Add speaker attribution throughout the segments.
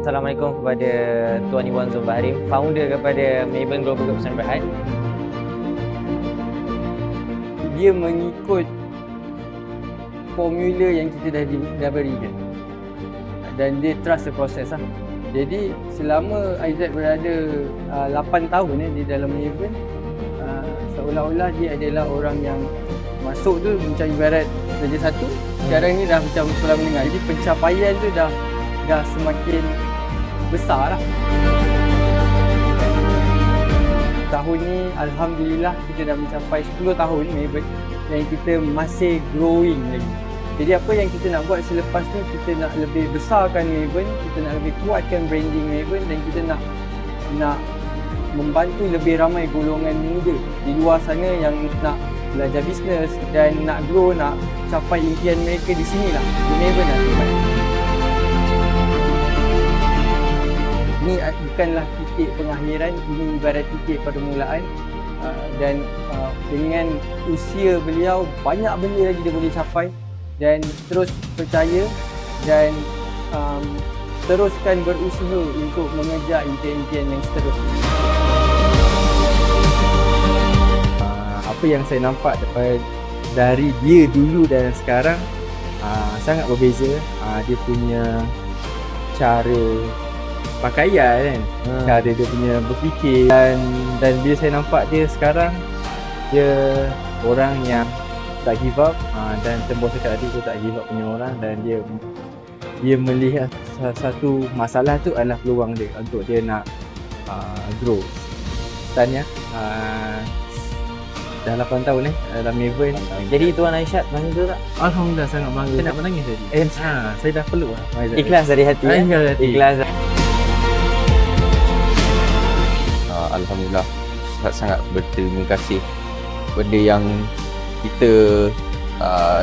Speaker 1: Assalamualaikum kepada Tuan Iwan Zul Bahrim, founder kepada Maybank Global Keputusan Berhad.
Speaker 2: Dia mengikut formula yang kita dah berikan dan dia trust the process lah. Jadi selama Aizat berada 8 tahun di dalam Maybank, seolah-olah dia adalah orang yang masuk tu macam ibarat darjah 1, sekarang ni dah macam sekolah menengah. Jadi pencapaian tu dah semakin besar lah. Tahun ni Alhamdulillah kita dah mencapai 10 tahun Maybank dan kita masih growing lagi. Jadi apa yang kita nak buat selepas ni, kita nak lebih besarkan Maybank, kita nak lebih kuatkan branding Maybank dan kita nak membantu lebih ramai golongan muda di luar sana yang nak belajar bisnes dan nak grow, nak capai impian mereka di sinilah, di Maybank lah. Ini bukanlah titik pengakhiran, ini ibarat titik permulaan dan dengan usia beliau banyak benda lagi dia boleh capai dan terus percaya dan teruskan berusaha untuk mengejar impian-impian yang seterusnya.
Speaker 3: Apa yang saya nampak dari dia dulu dan sekarang sangat berbeza. Dia punya cara pakaian kan, cara dia punya berfikir dan bila saya nampak dia sekarang, dia orang yang tak give up dan tembus cakap tadi, dia tak give up punya orang dan dia melihat satu masalah tu adalah peluang dia untuk dia nak grow. Tanya dah 8 tahun dalam Maybank.
Speaker 1: Jadi Tuan Aisyat bangga tak?
Speaker 3: Alhamdulillah sangat bangga. Saya nak menangis tadi. Saya dah peluk lah.
Speaker 1: Ikhlas dari hati. Ikhlas.
Speaker 4: Alhamdulillah sangat berterima kasih. Benda yang kita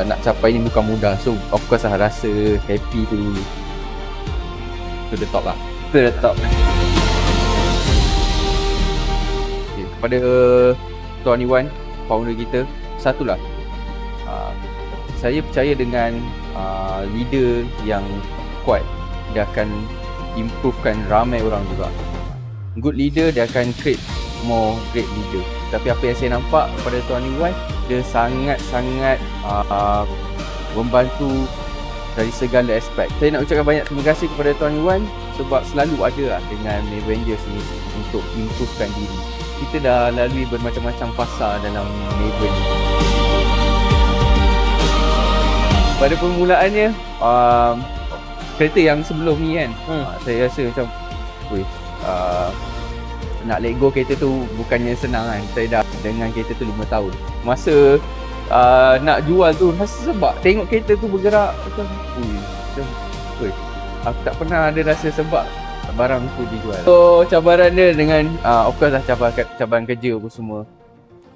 Speaker 4: nak capai ni bukan mudah. So of course lah rasa happy to the top lah.
Speaker 1: To the top.
Speaker 4: Okay, kepada Tuan Iwan, founder kita, satulah, saya percaya dengan leader yang kuat, dia akan improvekan ramai orang juga. Good leader, dia akan create more great leader. Tapi apa yang saya nampak pada Tuan Iwan, dia sangat-sangat membantu dari segala aspek. Saya nak ucapkan banyak terima kasih kepada Tuan Iwan sebab selalu ada lah dengan Maybankers ni untuk improvekan diri. Kita dah lalui bermacam-macam fasa dalam Maybank. Pada permulaannya, kereta yang sebelum ni kan, saya rasa macam nak let go kereta tu bukannya senang kan. Saya dah dengan kereta tu 5 tahun. Masa nak jual tu rasa sebab tengok kereta tu bergerak macam aku tak pernah ada rasa sebab barang tu dijual. So cabaran dia dengan of course lah cabaran kerja apa semua.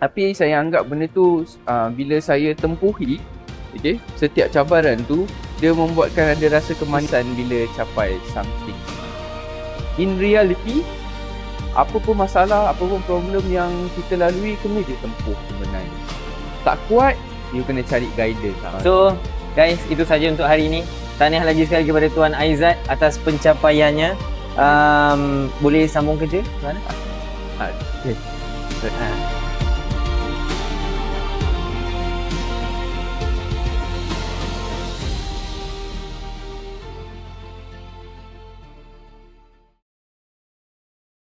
Speaker 4: Tapi saya anggap benda tu bila saya tempuhi, okay, setiap cabaran tu dia membuatkan ada rasa kemanisan bila capai something. In reality, apa pun masalah, apa pun problem yang kita lalui kena ditempuh sebenarnya. Tak kuat, you kena cari guidance.
Speaker 1: So guys, itu saja untuk hari ini. Tahniah lagi sekali kepada Tuan Aizat atas pencapaiannya. Boleh sambung kerja? Mana?
Speaker 3: Okay.